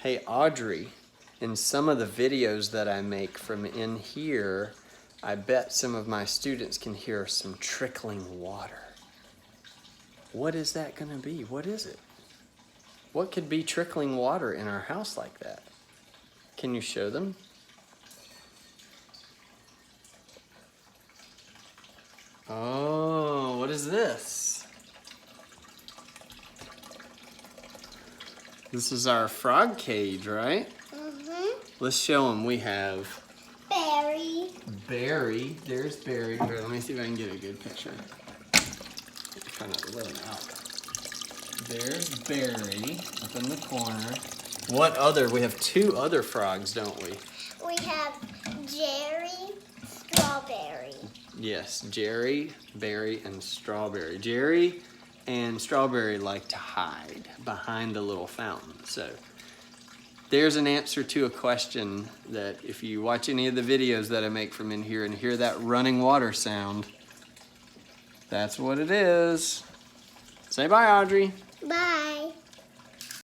Hey Audrey, in some of the videos that I make from in here, I bet some of my students can hear some trickling water. What is that gonna be? What is it? What could be trickling water in our house like that? Can you show them? Oh, what is this? This is our frog cage, right? Mm-hmm. Let's show them. We have Barry. Barry. There's Barry. Here, let me see if I can get a good picture. Try not to let him out. There's Barry up in the corner. What other? We have two other frogs, don't we? We have Jerry, Strawberry. Yes, Jerry, Barry, and Strawberry. Jerry and Strawberry like to hide behind the little fountain. So there's an answer to a question that if you watch any of the videos that I make from in here and hear that running water sound, that's what it is. Say bye, Audrey. Bye.